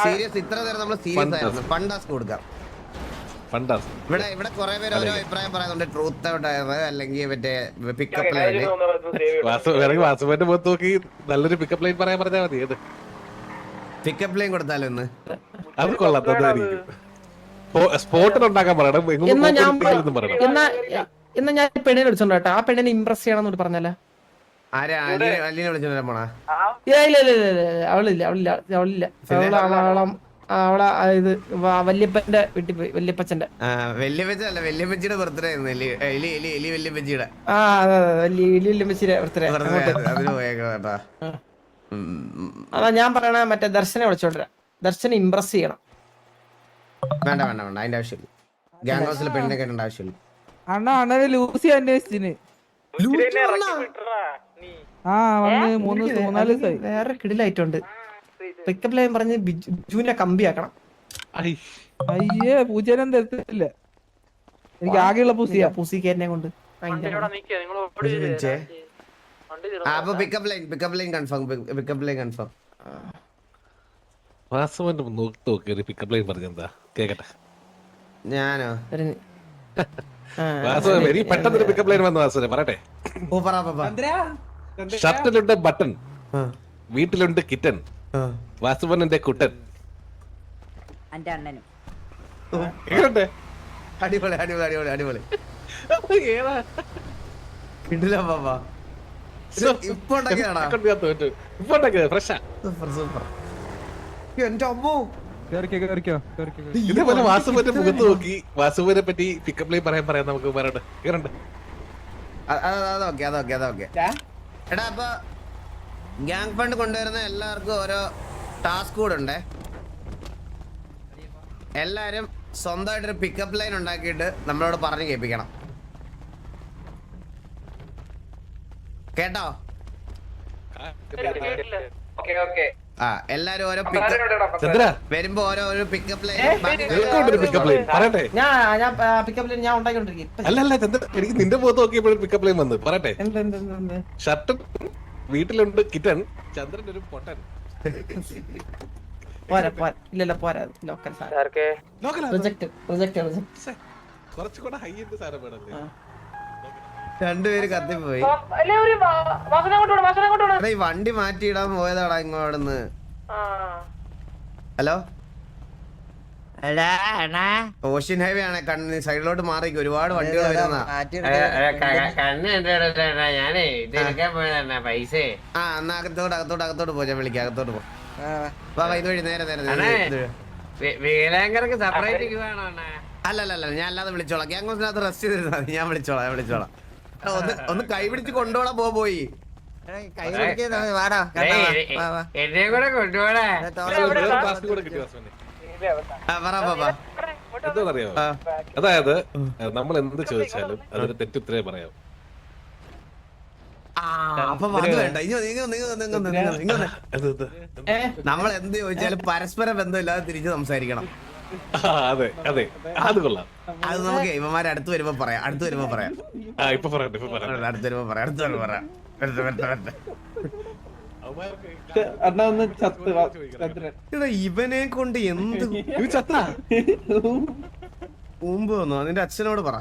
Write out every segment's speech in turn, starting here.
Serious ഇത്ര നേരം നമ്മൾ സീരിയസ് ആയിരുന്നു. ഫണ്ടാസ് കൊടുക്കാം. ഇവിടെ കുറെ പേര് ഓരോ അഭിപ്രായം പറയുന്നുണ്ട്. ട്രൂത്ത് ഔട്ട് ആയത് അല്ലെങ്കിൽ മറ്റേ പിക്കപ്പ് ലൈന്. വാസുവിന്റെ മുഖത്ത് നോക്കി നല്ലൊരു പിക്കപ്പ് ലൈൻ പറയാൻ പറഞ്ഞാൽ മതി. ഏത് പിക്കപ്പ് ലൈൻ കൊടുത്താലോ ഒന്ന്? അത് കൊള്ളാം. സ്പോട്ടിൽ ഉണ്ടാക്കാൻ പറയണം. എന്നാ ഞാൻ പെണ്ണിനെ വിളിച്ചോണ്ട് കേട്ടോ. ആ പെണ്ണിനെ ഇംപ്രസ് ചെയ്യണമെന്ന് പറഞ്ഞാലേ. അലീനെ വിളിച്ചോണ്ട് പോണാ? അവളില്ല. അവളെ ഇത് വല്യപ്പന്റെ വീട്ടിൽ പോയി. വല്യപ്പച്ചന്റെ വല്യപ്പച്ചല്ല, വല്യപ്പച്ചിയുടെ ബർത്ത്ഡേ ആയിരുന്നു. വല്യപ്പച്ചിയുടെ വല്യപ്പച്ചിയുടെ ബർത്ത്ഡേ. അതാ ഞാൻ പറയണ മറ്റേ ദർശനെ വിളിച്ചോണ്ടിരാ. ദർശനെ ഇംപ്രസ് ചെയ്യണം. വേണ്ട അതിന്റെ ആവശ്യമില്ല. ഗ്യാങ് ഹൗസിൽ പെണ്ണിനെ കേട്ടേണ്ട ആവശ്യമില്ല. അണ്ണനെ ലൂസി അന്വേഷിച്ചിന്. വേറെ കിടിലായിട്ടുണ്ട്. പിക്കപ്പ് ലൈൻ പറഞ്ഞ് ബിജുവിനെ കമ്പിയാക്കണം. അയ്യേ പൂച്ചേനും തരത്തില്ല. എനിക്ക് ആകെയുള്ള പൂസിക്ക് എന്നെ കൊണ്ട് പിക്കപ്പ് ലൈൻ കൺഫേം. വാസുവിന്റെ മുഖത്ത് നോക്കി ഒരു പിക്കപ്പ് ലൈൻ പറഞ്ഞെന്താ കേക്കട്ടെ. ഞാനോ വാസുവിന് പെട്ടെന്നൊരു പിക്കപ്പ് ലൈൻ വന്ന വാസുവിനെ പറയട്ടെ. ഷർട്ടിലുണ്ട് ബട്ടൺ, വീട്ടിലുണ്ട് കിറ്റൻ, വാസുവന്റെ കുട്ടൻ. അടിപൊളി. ഇതേപോലെ വാസുവിന്റെ മുഖത്ത് നോക്കി വാസുവിനെ പറ്റി പിക്കപ്പ് ലൈൻ പറയാൻ നമുക്ക് പറയട്ടെ. അതൊക്കെ എടാ, അപ്പൊ ഗ്യാങ് ഫണ്ട് കൊണ്ടുവരുന്ന എല്ലാവർക്കും ഓരോ ടാസ്ക് കൂടെ ഉണ്ടേ. എല്ലാരും സ്വന്തമായിട്ടൊരു പിക്കപ്പ് ലൈൻ ഉണ്ടാക്കിയിട്ട് നമ്മളോട് പറഞ്ഞു കേൾപ്പിക്കണം. കേട്ടോ? എല്ലാരും ഓരോ വരുമ്പോ ഓരോ പിക്കപ്പ് ലൈൻ. ഞാൻ ഉണ്ടാക്കിക്കൊണ്ടിരിക്കും. അല്ല എനിക്ക് നിന്റെ മുഖത്ത് നോക്കിയപ്പോഴും പിക്കപ്പ് ലൈൻ വന്ന് പറയട്ടെ. ഷർട്ടും വീട്ടിലുണ്ട് കിറ്റൻ, ചന്ദ്രൻ ഒരു പൊട്ടൻ. പോരാ. കുറച്ചുകൂടെ ഹൈ എൻഡ് സാധനം വേണം. രണ്ടുപേര് കത്തിപ്പോയി. ഈ വണ്ടി മാറ്റിയിടാൻ പോയതാടാ ഇങ്ങോട്ന്ന്. ഹലോ, ഓഷ്യൻ ഹൈവേ ആണ്. കണ്ണ് സൈഡിലോട്ട് മാറി ഒരുപാട് വണ്ടികൾ വരുന്ന. എന്നാ അകത്തോട്ട് പോ. ഞാൻ വിളിക്കാം. അകത്തോട്ട് പോ. ഇതുവഴി നേരെ. അല്ലല്ല, ഞാൻ അല്ലാതെ വിളിച്ചോളാം. ഗ്യാങ് ഹൗസിനകത്ത് റെസ്റ്റ് ചെയ്തിരുന്നാ ഞാൻ വിളിച്ചോളാം. ഒന്ന് കൈ പിടിച്ച് കൊണ്ടുപോടാ. പോയി അതായത് നമ്മൾ എന്ത് ചോദിച്ചാലും അതിന് തെറ്റുത്തരേ പറയാം. നമ്മൾ എന്ത് ചോദിച്ചാലും പരസ്പര ബന്ധമില്ലാതെ തിരിച്ച് സംസാരിക്കണം. അതെ അത് കൊള്ളാം. അത് നമുക്ക് ഇവന്മാരെ അടുത്ത് വരുമ്പോ പറയാം. ഇവനെ കൊണ്ട് എന്ത് മുമ്പ് വന്നോ? നിന്റെ അച്ഛനോട് പറ.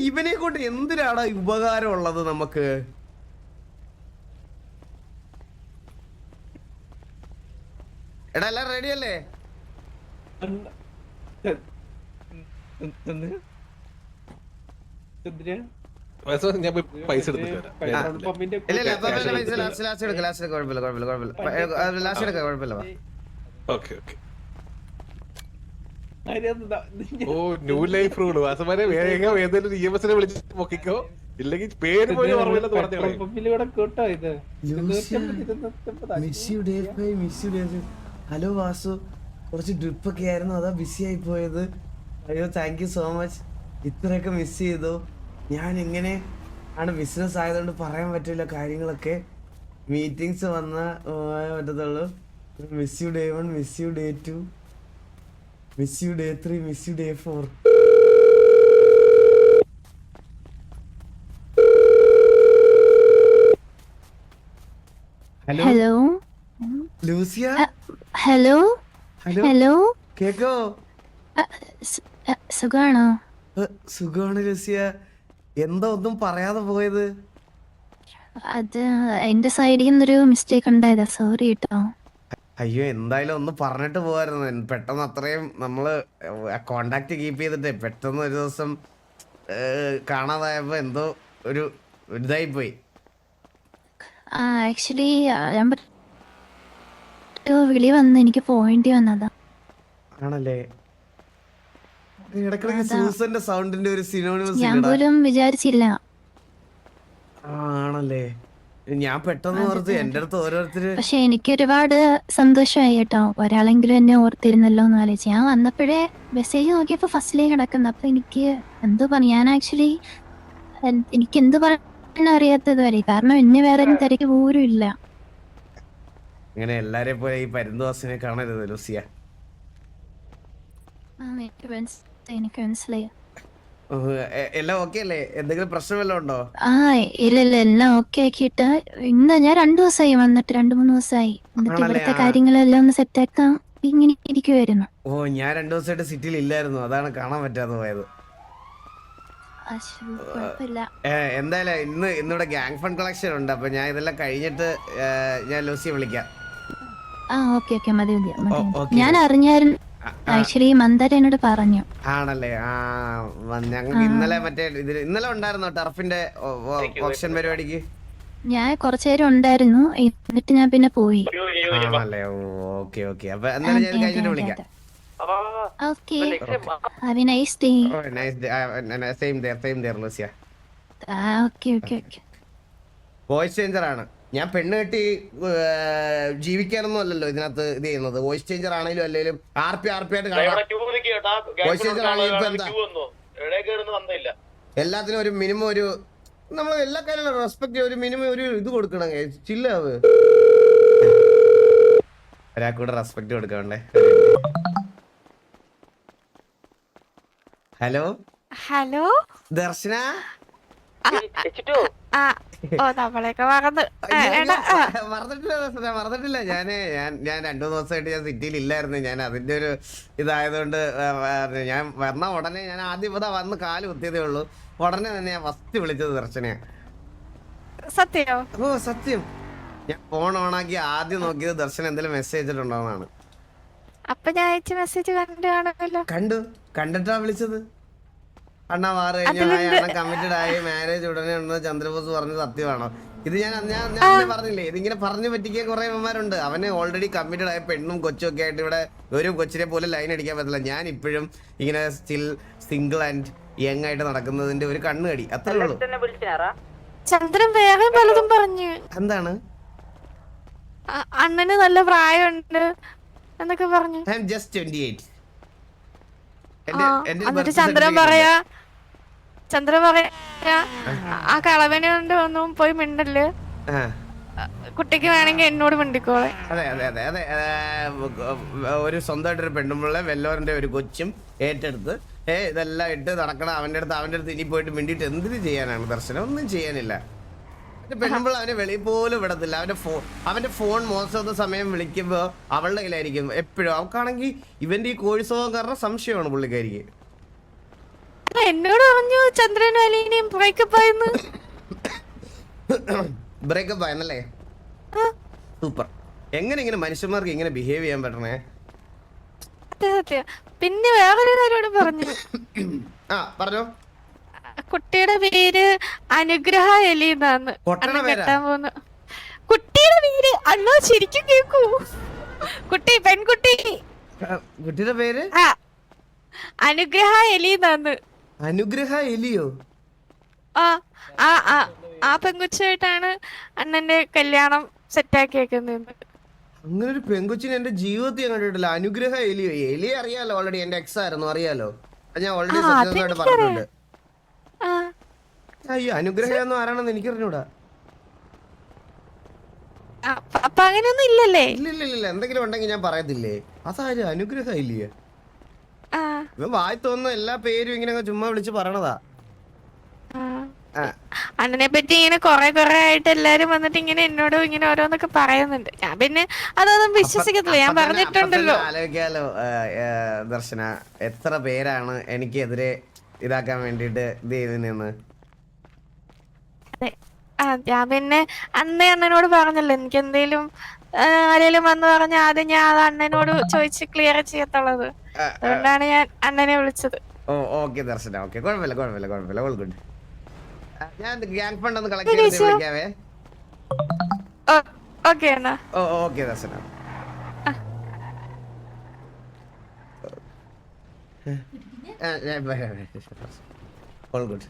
ഇവനെ കൊണ്ട് എന്തിനാണ് ഉപകാരം ഉള്ളത് നമുക്ക്? എടാ എല്ലാം റെഡി അല്ലേ? ഞാൻ പൈസ എടുത്തിട്ട് ഓ ന്യൂ ലൈഫ് റൂള്. വാസവരെ വേഗം ഏതെങ്കിലും EMSനെ വിളിച്ച് പൊക്കിക്കോ, ഇല്ലെങ്കിൽ പേര് പോലും ഓർമ്മയില്ലെന്ന് പറഞ്ഞു. ഹലോ വാസു, കുറച്ച് ഡ്രിപ്പൊക്കെ ആയിരുന്നു, അതാ ബിസി ആയി പോയത്. അയ്യോ താങ്ക് യു സോ മച്ച്. ഇത്രയൊക്കെ മിസ് ചെയ്തു. ഞാൻ എങ്ങനെ ആണ് ബിസിനസ് ആയതുകൊണ്ട് പറയാൻ പറ്റില്ല കാര്യങ്ങളൊക്കെ. മീറ്റിംഗ്സ് വന്നാൽ പറ്റത്തുള്ളൂ. Miss you day 1, miss you day 2, miss you day 3, miss you day 4. Hello hello Lucia. Hello hello hello കേക്കോ? സുഖാണോ? സുഖമാണ് ലൂസിയ. എന്താ ഒന്നും പറയാതെ പോയത്? അത് എന്റെ സൈഡിൽ നിന്നൊരു മിസ്റ്റേക്ക് ഉണ്ടായതാ, സോറി കേട്ടോ. അയ്യോ, എന്തായാലും ഒന്ന് പറഞ്ഞിട്ട് പോവായിരുന്നു. പെട്ടെന്ന് അത്രയും നമ്മള് കോണ്ടാക്ട് കീപ്പ് ചെയ്തിട്ട് പെട്ടെന്ന് ഒരു ദിവസം കാണാതായപ്പോ എന്തോ ഒരു ഇതായി പോയി. ആക്ച്വലി ഞാൻ വിളി വന്ന് എനിക്ക് പോവേണ്ടി വന്നതാ. ആണല്ലേ? ഇടക്കിടക്ക് അതാ. സൂസന്റെ സൗണ്ടിന്റെ ഒരു സിനോണിമസ് ഞാൻ ഇല്ലടാ. പോലും വിചാരിച്ചില്ല. ആണല്ലേ? ഞാൻ പെട്ടെന്ന് ഓർത്ത് എന്റെ അടുത്ത് ഓരോരുത്തര്. പക്ഷെ എനിക്ക് ഒരുപാട് സന്തോഷമായി കേട്ടോ, ഒരാളെങ്കിലും എന്നെ ഓർത്തിരുന്നല്ലോ എന്ന് ആലോചിച്ച്. ഞാൻ വന്നപ്പോഴേ മെസ്സേജ് നോക്കിയപ്പോ ഫസ്റ്റിലേ കിടക്കുന്നു. അപ്പൊ എനിക്ക് എന്തോ പറഞ്ഞു, ഞാൻ ആക്ച്വലി എനിക്ക് എന്ത് പറയാൻ അറിയാത്തത് വരെ, കാരണം എന്നെ വേറെ തിരക്ക് പോലും ഇല്ല. ഇങ്ങനെ എല്ലാരെ പോലെ ഈ പരുന്തുവാസിനെ കാണരുത് ലൂസിയ. എനിക്ക് മനസ്സിലായി. എല്ലാം ഓക്കെ അല്ലേ? എന്തെങ്കിലും പ്രശ്നം വല്ലതും ഉണ്ടോ? ഇല്ല എല്ലാം ഓക്കെ ആക്കിയിട്ട് ഇന്ന് ഞാൻ 2 ദിവസമായി വന്നിട്ട്, 2-3 ദിവസമായി. എന്നിട്ട് ആണല്ലേ? ഇവിടുത്തെ കാര്യങ്ങളെല്ലാം ഒന്ന് സെറ്റാക്കാൻ ഇങ്ങനെ ഇരിക്കുവായിരുന്നു. ഓ, ഞാൻ 2 ദിവസമായിട്ട് സിറ്റിയിൽ ഇല്ലായിരുന്നു, അതാണ് കാണാൻ പറ്റാതെ പോയത്. കുഴപ്പമില്ല. എന്തായാലും ഇന്നിവിടെ ഗ്യാങ് ഫണ്ട് കളക്ഷൻ ഉണ്ട്. അപ്പൊ ഞാൻ ഇതെല്ലാം കഴിഞ്ഞിട്ട് ഞാൻ ലൂസിയെ വിളിക്കാം. ഓക്കെ മതി. ഓക്കേ. ഞാൻ അറിഞ്ഞായിരുന്നു, ആക്ച്വലി മന്ദാര എന്നോട് പറഞ്ഞു. ആണല്ലേ? ഞങ്ങൾക്ക് ഇന്നലെ ഇന്നലെ ഉണ്ടായിരുന്നോ ടർഫിന്റെ ഓപ്ഷൻ പരിപാടിക്ക്? ഞാൻ കുറച്ചേരം ഉണ്ടായിരുന്നു, എന്നിട്ട് ഞാൻ പിന്നെ പോയി. ആണല്ലേ? ഓക്കെ. അപ്പൊ എന്തായാലും ഞാൻ കഴിഞ്ഞിട്ട് വിളിക്കാം. Okay, have A nice day. Same there Lucia. Okay. Voice changer ആണ്. ഞാൻ പെണ്ണ് കെട്ടി ജീവിക്കാനൊന്നും അല്ലല്ലോ ഇതിനകത്ത് ഇത് ചെയ്യുന്നത്. വോയിസ് ചേഞ്ചർ ആണെങ്കിലും അല്ലെങ്കിലും ആർപി ആയിട്ട് കാണാം. വോയിസ് ചേഞ്ചർ ആണെങ്കിലും ഇപ്പൊ എന്താ, എല്ലാത്തിനും ഒരു മിനിമം ഒരു നമ്മൾ എല്ലാ കാര്യങ്ങളും റെസ്പെക്ട് ഒരു മിനിമം ഒരു ഇത് കൊടുക്കണം. ചില്ലാവ് ഒരാൾക്കൂടെ റെസ്പെക്ട് കൊടുക്കണ്ടേ? ഹലോ ദർശന. നമ്മളെയൊക്കെ മറന്നിട്ടില്ല. ഞാൻ 2 ദിവസമായിട്ട് ഞാൻ സിറ്റിയിൽ ഇല്ലായിരുന്നു. ഞാൻ അതിന്റെ ഒരു ഇതായതുകൊണ്ട് ഞാൻ വന്ന ഉടനെ ഞാൻ ആദ്യം ഇതാ വന്ന് കാല് കുത്തിയതേ ഉള്ളൂ. ഉടനെ തന്നെ ഞാൻ ഫസ്റ്റ് വിളിച്ചത് ദർശനയാ. സത്യോ? ഓ സത്യം. ഞാൻ ഫോൺ ഓണാക്കി ആദ്യം നോക്കിയത് ദർശന എന്തെങ്കിലും മെസ്സേജ് ഇട്ടിട്ടുണ്ടോന്നാണ്. അപ്പൊ ഞാൻ അയച്ച മെസ്സേജ് കാണുമല്ലോ. കണ്ടിട്ടാ വിളിച്ചത്. അണ്ണാ മാറ് കഴിഞ്ഞ കമ്മിറ്റഡ് ആയി മാരേജ് ഉടനെ ഉണ്ടെന്ന് ചന്ദ്രബോസ് പറഞ്ഞ സത്യമാണോ? ഇത് ഞാൻ പറഞ്ഞില്ലേ, ഇതിങ്ങനെ പറഞ്ഞു പറ്റിക്കാൻ കുറെ അമ്മമാരുണ്ട്. അവന് ഓൾറെഡി കമ്മിറ്റഡ് ആയ പെണ്ണും കൊച്ചും ഒക്കെ ആയിട്ട് ഇവിടെ ഒരു കൊച്ചിനെ പോലെ ലൈൻ അടിക്കാൻ പറ്റില്ല. ഞാൻ ഇപ്പോഴും ഇങ്ങനെ സ്റ്റിൽ സിംഗിൾ ആൻഡ് യങ് ആയിട്ട് നടക്കുന്നതിന്റെ ഒരു കണ്ണുകടി, അത്രേ ഉള്ളൂ. ചന്ദ്രൻ വേറെ പലതും പറഞ്ഞു. എന്താണ്? അണ്ണന് നല്ല പ്രായമുണ്ട് എന്നൊക്കെ പറഞ്ഞു. I am just 28. എന്നിട്ട് ചന്ദ്രൻ പറയാ ആ കളവനെ കൊണ്ട് ഒന്നും പോയി മിണ്ടല്ലേ, കുട്ടിക്ക് വേണമെങ്കിൽ എന്നോട് മിണ്ടിക്കോളെ. അതെ. ഒരു സ്വന്തമായിട്ടൊരു പെണ്ണുമ്പിള്ള വെല്ലോറിന്റെ ഒരു കൊച്ചും ഏറ്റെടുത്ത് ഇതെല്ലാം ഇട്ട് നടക്കണം. അവന്റെ അടുത്ത് ഇനി പോയിട്ട് മിണ്ടിയിട്ട് എന്തിനു ചെയ്യാനാണ് ദർശനം? ഒന്നും ചെയ്യാനില്ല. പെണ്ണുമ്പോൾ അവനെ വെളിയിൽ പോലും വിടത്തില്ല. അവന്റെ ഫോൺ മോസ്റ്റ് ഓഫ് ദ സമയം വിളിക്കുമ്പോ അവളുടെ കയ്യിലായിരിക്കും എപ്പോഴും. അവക്കാണെങ്കിൽ ഇവന്റെ ഈ കോഴ്സോകം കാരണം സംശയമാണ് പുള്ളിക്കാരിക്ക്. എന്നോട് പറഞ്ഞു ചന്ദ്രനും അലീനയും ബ്രേക്കപ്പ് ആയെന്ന്. ബ്രേക്കപ്പ് ആയെന്നല്ലേ? സൂപ്പർ. എങ്ങനെ ഇങ്ങനെ മനുഷ്യന്മാർക്ക് ഇങ്ങനെ ബിഹേവ് ചെയ്യാൻ പറ്റണേ? സത്യം. പിന്നെ വേറൊരു കാര്യോട് പറഞ്ഞു. പറഞ്ഞോ. കുട്ടിയുടെ പേര് അനുഗ്രഹ എലി എന്നാണ്. കെട്ടാൻ പോകുന്നു കുട്ടിയുടെ പേര്. അണ്ണോ ശരിക്കും കേക്കൂ. പെൺകുട്ടിയുടെ പേര് അനുഗ്രഹ എലി എന്നാണ്. അനുഗ്രഹ എലിയോ? ആ പെൺകുച്ചായിട്ടാണ് അണ്ണന്റെ കല്യാണം സെറ്റാക്കിയേക്കുന്നത്. അങ്ങനെ ഒരു പെൺകുച്ചിനെ എന്റെ ജീവിതത്തിൽ ഞാൻ കണ്ടിട്ടില്ല. അനുഗ്രഹ എലിയോ? എലി അറിയാലോ, ഓൾറെഡി എന്റെ എക്സ് ആയിരുന്നു, അറിയാലോ. ഞാൻ ഓൾറെഡി സത്യസന്ധമായിട്ട് പറഞ്ഞിട്ടുണ്ട്. അയ്യോ, അനുഗ്രഹം ആരാണെന്ന് എനിക്കറിഞ്ഞൂടാ. അപ്പൊ അങ്ങനെയൊന്നും ഇല്ലല്ലേ? ഇല്ല. എന്തെങ്കിലും ഉണ്ടെങ്കിൽ ഞാൻ പറയത്തില്ലേ. അതാര് അനുഗ്രഹ ഇല്ലേ? വായി തോന്നുന്ന എല്ലാ പേരും ഇങ്ങനെ ചുമ്മാ വിളിച്ച് പറയണതാ. അണ്ണനെ പറ്റി ഇങ്ങനെ കൊറേ ആയിട്ട് എല്ലാരും വന്നിട്ട് ഇങ്ങനെ എന്നോട് ഇങ്ങനെ ഓരോന്നൊക്കെ പറയുന്നുണ്ട്. ഞാൻ പിന്നെ അതൊന്നും വിശ്വസിക്കത്തില്ല. ഞാൻ പറഞ്ഞിട്ടുണ്ടല്ലോ. ആലോചിക്കാലോ ദർശന, എത്ര പേരാണ് എനിക്കെതിരെ ഇതാക്കാൻ വേണ്ടിട്ട് ഇത് ചെയ്തെന്ന്. ഞാൻ പിന്നെ അന്നേ അണ്ണനോട് പറഞ്ഞല്ലോ, എനിക്ക് എന്തേലും ആരേലും വന്ന് പറഞ്ഞ ആദ്യം ഞാൻ അത് അണ്ണനോട് ചോദിച്ച് ക്ലിയർ ചെയ്യത്തുള്ളത്. അതുകൊണ്ടാണ് ഞാൻ അണ്ണനെ വിളിച്ചത്. ഓ ഓക്കെ ദർശന, ഓക്കെ, കുഴപ്പമില്ല, ഓൾ ഗുഡ്. ഞാൻ ഗ്യാങ് ഫണ്ട് ഒന്ന് കളക്ട് ചെയ്ത് വിളിക്കാവേ. ഓക്കെ അണ്ണാ. Oh okay Darshana. All good.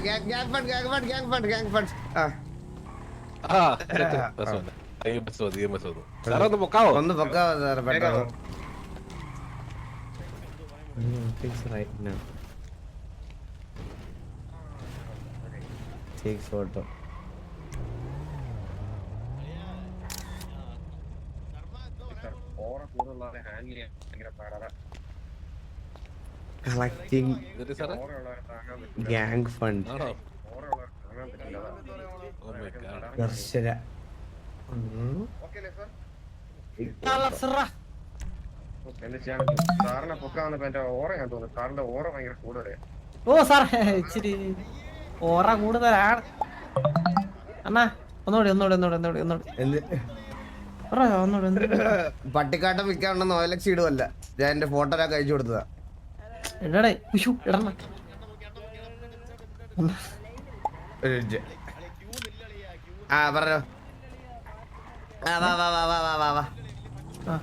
Gang fund. സാറൊന്ന് പൊക്കാവോ? ഒന്ന് പൊക്കാവോ സാറ് പെട്ടെന്ന്. Take photo. Collecting എന്നിട്ട് സാറേ gang fund. ആണോ? Oh my God. ദർശന. സാറിനെ പൊക്കാൻ വന്നപ്പോ എന്റെ ഓറയാൻ തോന്നുന്നു. സാറിന്റെ ഓറ ഭയങ്കര കൂടുതലേ. ഓ സാർ ഇച്ചിരി ഓറ കൂടുതലാണ് അണ്ണാ. ഒന്നുകൂടി പട്ടിക്കാട്ടം വിൽക്കാണ്ടെന്ന് OLX ഇടുവല്ല, ഞാൻ എന്റെ ഫോട്ടോ ഒക്കെ അയച്ചു കൊടുത്തതാ. എടേ ഇടണ. പറഞ്ഞോ. വാ ആ